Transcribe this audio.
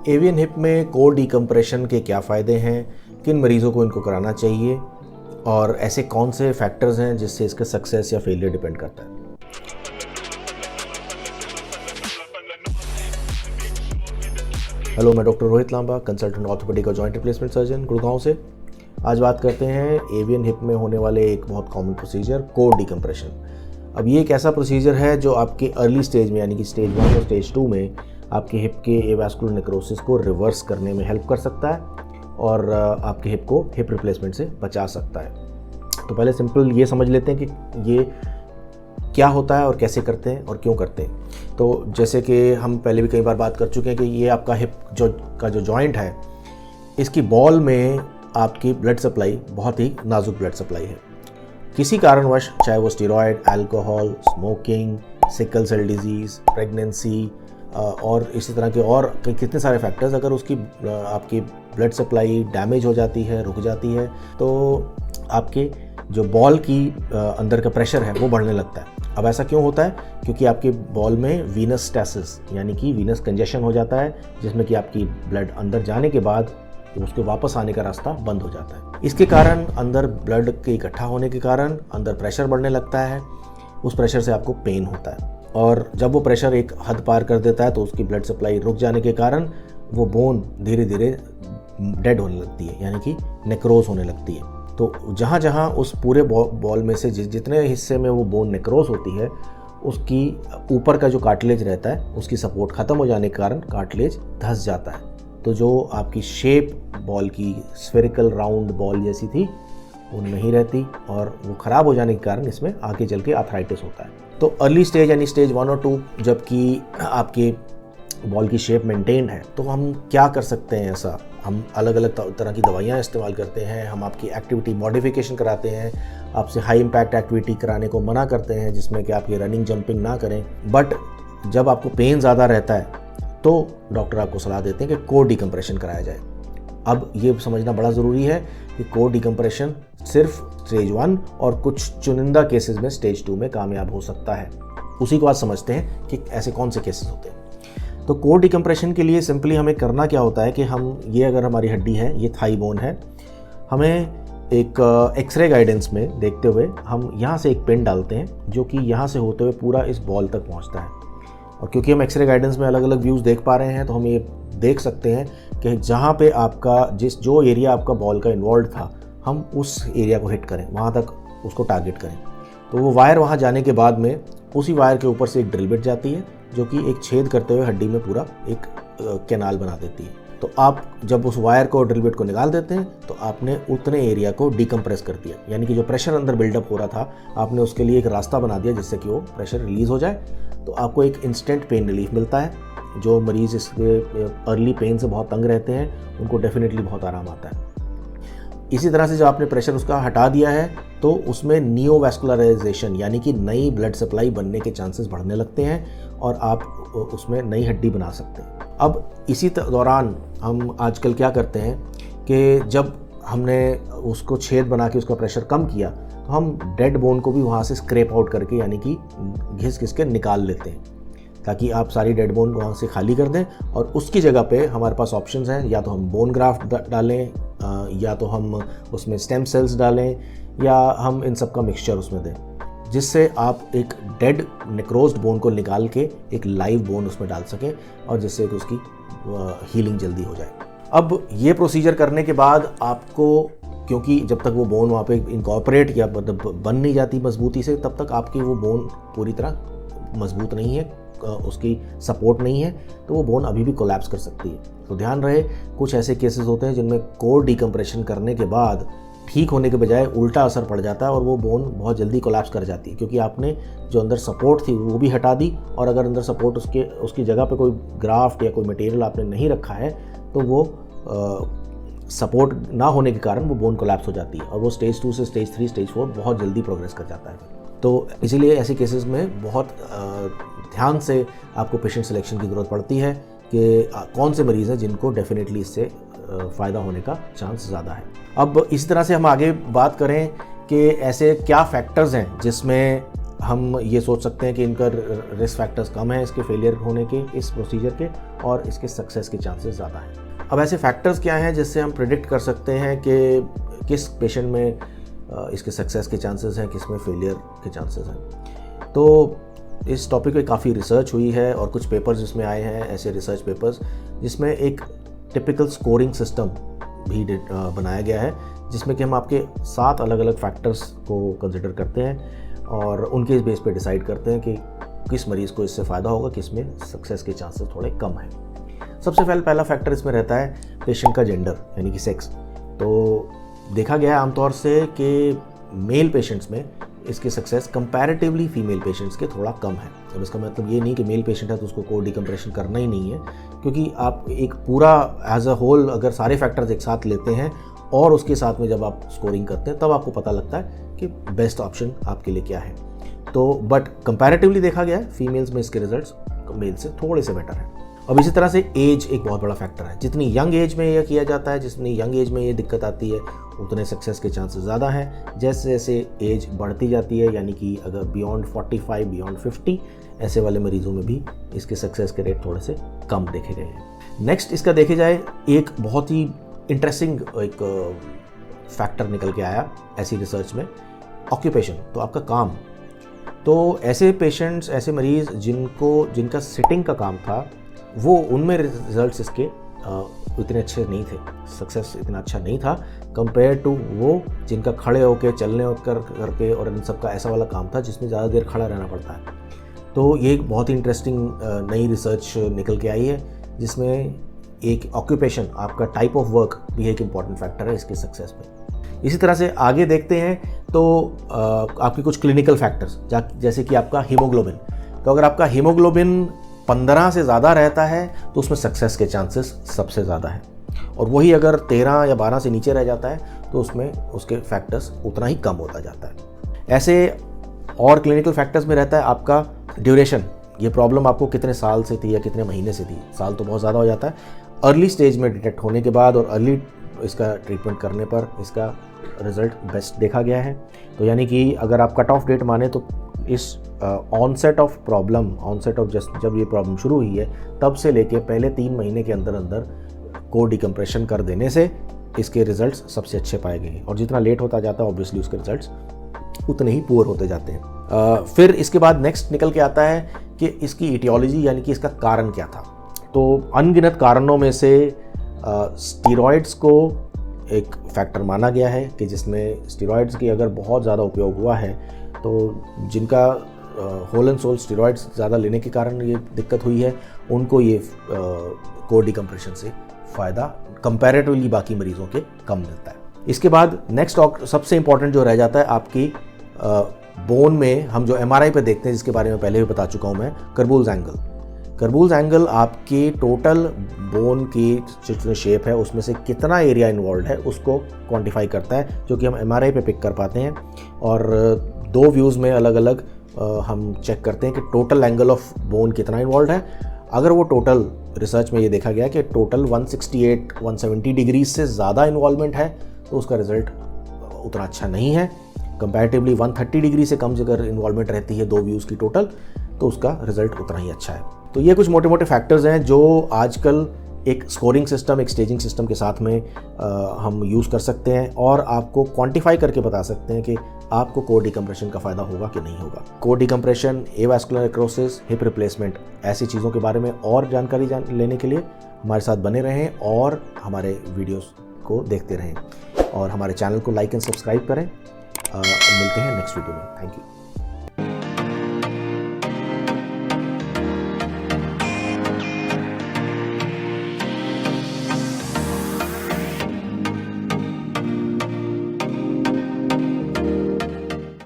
Avian hip में core decompression के क्या फ़ायदे हैं, किन मरीज़ों को इनको कराना चाहिए और ऐसे कौन से फैक्टर्स हैं जिससे इसका सक्सेस या फेलियर डिपेंड करता है। हेलो, मैं doctor Rohit Lamba, consultant orthopaedic और जॉइंट रिप्लेसमेंट सर्जन, गुड़गांव से। आज बात करते हैं एवियन हिप में होने वाले एक बहुत कॉमन प्रोसीजर, कोर डिकम्प्रेशन। अब ये एक ऐसा प्रोसीजर है जो आपके अर्ली स्टेज में यानी कि स्टेज 1 और स्टेज 2 में आपके हिप के एवास्कुलर नेक्रोसिस को रिवर्स करने में हेल्प कर सकता है और आपके हिप को हिप रिप्लेसमेंट से बचा सकता है। तो पहले सिंपल ये समझ लेते हैं कि ये क्या होता है और कैसे करते हैं और क्यों करते हैं। तो जैसे कि हम पहले भी कई बार बात कर चुके हैं कि ये आपका हिप जो जॉइंट है, इसकी बॉल में आपकी ब्लड सप्लाई बहुत ही नाजुक ब्लड सप्लाई है। किसी कारणवश, चाहे वो steroid, alcohol, smoking, sickle cell disease, pregnancy और इसी तरह के और कितने सारे फैक्टर्स, अगर उसकी आपकी ब्लड सप्लाई डैमेज हो जाती है, रुक जाती है, तो आपके जो बॉल की अंदर का प्रेशर है वो बढ़ने लगता है। अब ऐसा क्यों होता है? क्योंकि आपके बॉल में वीनस स्टैसिस यानी कि वीनस कंजेशन हो जाता है, जिसमें कि आपकी ब्लड अंदर जाने के बाद उसके वापस आने का रास्ता बंद हो जाता है। इसके कारण अंदर ब्लड के इकट्ठा होने के कारण अंदर प्रेशर बढ़ने लगता है। उस प्रेशर से आपको पेन होता है और जब वो प्रेशर एक हद पार कर देता है तो उसकी ब्लड सप्लाई रुक जाने के कारण वो बोन धीरे धीरे डेड होने लगती है, यानी कि नेक्रोज होने लगती है। तो जहाँ जहाँ उस पूरे बॉल में से जितने हिस्से में वो बोन नेक्रोज होती है, उसकी ऊपर का जो कार्टिलेज रहता है उसकी सपोर्ट ख़त्म हो जाने के कारण कार्टिलेज धंस जाता है। तो जो आपकी शेप बॉल की स्फेरिकल राउंड बॉल जैसी थी वो नहीं रहती और वो ख़राब हो जाने के कारण इसमें आगे चल के आर्थराइटिस होता है। तो अर्ली स्टेज यानी स्टेज 1 और 2 जबकि आपके बॉल की शेप मेंटेन है, तो हम क्या कर सकते हैं? ऐसा हम अलग अलग तरह की दवाइयाँ इस्तेमाल करते हैं, हम आपकी एक्टिविटी मॉडिफिकेशन कराते हैं, आपसे हाई इम्पैक्ट एक्टिविटी कराने को मना करते हैं जिसमें कि आप ये रनिंग जंपिंग ना करें। बट जब आपको पेन ज़्यादा रहता है तो डॉक्टर आपको सलाह देते हैं कि कोर डिकम्प्रेशन कराया जाए। अब ये समझना बड़ा ज़रूरी है कि कोर डिकम्प्रेशन सिर्फ स्टेज 1 और कुछ चुनिंदा केसेस में स्टेज 2 में कामयाब हो सकता है। उसी को आज समझते हैं कि ऐसे कौन से केसेस होते हैं। तो कोर डिकम्प्रेशन के लिए सिंपली हमें करना क्या होता है कि हम ये, अगर हमारी हड्डी है, ये थाई बोन है, हमें एक एक्सरे गाइडेंस में देखते हुए हम यहाँ से एक पिन डालते हैं जो कि यहाँ से होते हुए पूरा इस बॉल तक पहुँचता है। और क्योंकि हम एक्सरे गाइडेंस में अलग अलग व्यूज़ देख पा रहे हैं तो हम ये देख सकते हैं कि जहाँ पे आपका जो एरिया आपका बॉल का इन्वॉल्व था, हम उस एरिया को हिट करें, वहाँ तक उसको टारगेट करें। तो वो वायर वहाँ जाने के बाद में उसी वायर के ऊपर से एक ड्रिल बिट जाती है जो कि एक छेद करते हुए हड्डी में पूरा एक कैनाल बना देती है। तो आप जब उस वायर को, ड्रिल बिट को निकाल देते हैं तो आपने उतने एरिया को डिकम्प्रेस कर दिया, यानी कि जो प्रेशर अंदर बिल्डअप हो रहा था आपने उसके लिए एक रास्ता बना दिया जिससे कि वो प्रेशर रिलीज़ हो जाए। तो आपको एक इंस्टेंट पेन रिलीफ मिलता है। जो मरीज़ इसके अर्ली पेन से बहुत तंग रहते हैं उनको डेफिनेटली बहुत आराम आता है। इसी तरह से जब आपने प्रेशर उसका हटा दिया है तो उसमें नियोवैस्कुलराइजेशन यानी कि नई ब्लड सप्लाई बनने के चांसेस बढ़ने लगते हैं और आप उसमें नई हड्डी बना सकते हैं। अब इसी दौरान हम आजकल क्या करते हैं कि जब हमने उसको छेद बना के उसका प्रेशर कम किया तो हम डेड बोन को भी वहाँ से स्क्रैप आउट करके यानी कि घिस घिस के निकाल लेते हैं, ताकि आप सारी डेड बोन वहाँ से खाली कर दें और उसकी जगह पे हमारे पास ऑप्शंस हैं। या तो हम बोन ग्राफ्ट डालें, या तो हम उसमें स्टेम सेल्स डालें, या हम इन सब का मिक्सचर उसमें दें, जिससे आप एक डेड नेक्रोज्ड बोन को निकाल के एक लाइव बोन उसमें डाल सकें और जिससे कि उसकी हीलिंग जल्दी हो जाए। अब ये प्रोसीजर करने के बाद आपको, क्योंकि जब तक वो बोन वहाँ पे इनकॉर्पोरेट या बन नहीं जाती मजबूती से, तब तक आपकी वो बोन पूरी तरह मजबूत नहीं है, उसकी सपोर्ट नहीं है, तो वो बोन अभी भी कोलैप्स कर सकती है। तो ध्यान रहे, कुछ ऐसे केसेस होते हैं जिनमें कोर डिकम्प्रेशन करने के बाद ठीक होने के बजाय उल्टा असर पड़ जाता है और वो बोन बहुत जल्दी कोलैप्स कर जाती है, क्योंकि आपने जो अंदर सपोर्ट थी वो भी हटा दी और अगर अंदर सपोर्ट उसकी जगह पे कोई ग्राफ्ट या कोई मटेरियल आपने नहीं रखा है तो वो सपोर्ट ना होने के कारण वो बोन कोलैप्स हो जाती है और वो स्टेज 2 से स्टेज 3, स्टेज 4 बहुत जल्दी प्रोग्रेस कर जाता है। तो इसीलिए ऐसे केसेस में बहुत ध्यान से आपको पेशेंट सिलेक्शन की ज़रूरत पड़ती है कि कौन से मरीज़ हैं जिनको डेफिनेटली इससे फ़ायदा होने का चांस ज़्यादा है। अब इस तरह से हम आगे बात करें कि ऐसे क्या फैक्टर्स हैं जिसमें हम ये सोच सकते हैं कि इनका रिस्क फैक्टर्स कम है इसके फेलियर होने के, इस प्रोसीजर के, और इसके सक्सेस के चांसेस ज़्यादा हैं। अब ऐसे फैक्टर्स क्या हैं जिससे हम प्रिडिक्ट कर सकते हैं कि किस पेशेंट में इसके सक्सेस के चांसेस हैं, किस में फेलियर के चांसेस हैं। तो इस टॉपिक पे काफ़ी रिसर्च हुई है और कुछ पेपर्स इसमें आए हैं, ऐसे रिसर्च पेपर्स जिसमें एक टिपिकल स्कोरिंग सिस्टम भी बनाया गया है, जिसमें कि हम आपके 7 अलग अलग फैक्टर्स को कंसिडर करते हैं और उनके बेस पे डिसाइड करते हैं कि किस मरीज़ को इससे फ़ायदा होगा, किस में सक्सेस के चांसेस थोड़े कम हैं। सबसे पहला फैक्टर इसमें रहता है पेशेंट का जेंडर यानी कि सेक्स। तो देखा गया है आमतौर से कि मेल पेशेंट्स में इसकी सक्सेस कंपैरेटिवली फीमेल पेशेंट्स के थोड़ा कम है। अब इसका मतलब ये नहीं कि मेल पेशेंट है तो उसको कोड डिकम्प्रेशन करना ही नहीं है, क्योंकि आप एक पूरा एज अ होल अगर सारे फैक्टर्स एक साथ लेते हैं और उसके साथ में जब आप स्कोरिंग करते हैं तब आपको पता लगता है कि बेस्ट ऑप्शन आपके लिए क्या है। तो बट कंपैरेटिवली देखा गया है फीमेल्स में इसके रिजल्ट्स मेल से थोड़े से बेटर हैं। अब इसी तरह से एज एक बहुत बड़ा फैक्टर है। जितनी यंग एज में यह किया जाता है, जितनी यंग एज में ये दिक्कत आती है, उतने सक्सेस के चांसेस ज़्यादा हैं। जैसे जैसे एज बढ़ती जाती है, यानी कि अगर बियॉन्ड 45, बियॉन्ड 50 ऐसे वाले मरीजों में भी इसके सक्सेस के रेट थोड़े से कम देखे गए हैं। नेक्स्ट इसका देखे जाए एक बहुत ही इंटरेस्टिंग एक फैक्टर निकल के आया ऐसी रिसर्च में, ऑक्यूपेशन, तो आपका काम। तो ऐसे पेशेंट्स, ऐसे मरीज़ जिनका सिटिंग का काम था, वो उनमें रिजल्ट्स इसके इतने अच्छे नहीं थे, सक्सेस इतना अच्छा नहीं था कंपेयर टू वो जिनका खड़े होकर चलने करके और इन सब का ऐसा वाला काम था जिसमें ज़्यादा देर खड़ा रहना पड़ता है। तो ये एक बहुत ही इंटरेस्टिंग नई रिसर्च निकल के आई है, जिसमें एक ऑक्यूपेशन, आपका टाइप ऑफ वर्क भी एक इम्पॉर्टेंट फैक्टर है इसके सक्सेस में। इसी तरह से आगे देखते हैं तो आपके कुछ क्लिनिकल फैक्टर्स, जैसे कि आपका हीमोग्लोबिन। तो अगर आपका हीमोग्लोबिन 15 से ज़्यादा रहता है तो उसमें सक्सेस के चांसेस सबसे ज़्यादा हैं, और वही अगर 13 या 12 से नीचे रह जाता है तो उसमें उसके फैक्टर्स उतना ही कम होता जाता है। ऐसे और क्लिनिकल फैक्टर्स में रहता है आपका ड्यूरेशन। ये प्रॉब्लम आपको कितने साल से थी या कितने महीने से थी, साल तो बहुत ज़्यादा हो जाता है। अर्ली स्टेज में डिटेक्ट होने के बाद और अर्ली इसका ट्रीटमेंट करने पर इसका रिज़ल्ट बेस्ट देखा गया है। तो यानी कि अगर आप कट ऑफ डेट माने तो इस ऑनसेट ऑफ जब ये प्रॉब्लम शुरू हुई है तब से लेके पहले 3 महीने के अंदर अंदर कोड डिकम्प्रेशन कर देने से इसके रिजल्ट्स सबसे अच्छे पाए गए हैं। और जितना लेट होता जाता है ऑब्वियसली उसके रिजल्ट्स उतने ही पुअर होते जाते हैं। फिर इसके बाद नेक्स्ट निकल के आता है कि इसकी इटियोलॉजी, यानी कि इसका कारण क्या था। तो अनगिनत कारणों में से स्टीरॉयड्स को एक फैक्टर माना गया है कि जिसमें स्टीरॉयड्स की अगर बहुत ज़्यादा उपयोग हुआ है तो जिनका होल एंड सोल स्टीरॉयड्स ज़्यादा लेने के कारण ये दिक्कत हुई है, उनको ये कोड डिकम्प्रेशन से फ़ायदा कंपैरेटिवली बाकी मरीज़ों के कम मिलता है। इसके बाद नेक्स्ट सबसे इंपॉर्टेंट जो रह जाता है आपकी बोन में, हम जो एमआरआई पे देखते हैं जिसके बारे में पहले भी बता चुका हूँ मैं, कर्बूल्स एंगल। कर्बूल्स एंगल आपके टोटल बोन की जो शेप है उसमें से कितना एरिया इन्वॉल्व है उसको क्वांटिफाई करता है, जो कि हम एमआरआई पे पिक कर पाते हैं। और 2 व्यूज़ में अलग अलग हम चेक करते हैं कि टोटल एंगल ऑफ बोन कितना इन्वॉल्व है। अगर वो टोटल, रिसर्च में ये देखा गया कि टोटल 168-170 डिग्री से ज़्यादा इन्वॉल्वमेंट है तो उसका रिजल्ट उतना अच्छा नहीं है। कंपैरेटिवली 130 डिग्री से कम अगर इन्वॉल्वमेंट रहती है 2 व्यूज़ की टोटल तो उसका रिजल्ट उतना ही अच्छा है। तो ये कुछ मोटे मोटे फैक्टर्स हैं जो आजकल एक स्कोरिंग सिस्टम, एक स्टेजिंग सिस्टम के साथ में हम यूज़ कर सकते हैं और आपको क्वांटिफाई करके बता सकते हैं कि आपको कोड डिकम्प्रेशन का फ़ायदा होगा कि नहीं होगा। Code decompression, avascular necrosis, hip replacement, ऐसी चीज़ों के बारे में और जानकारी लेने के लिए हमारे साथ बने रहें और हमारे वीडियोस को देखते रहें और हमारे चैनल को लाइक एंड सब्सक्राइब करें। मिलते हैं नेक्स्ट वीडियो में। Thank you.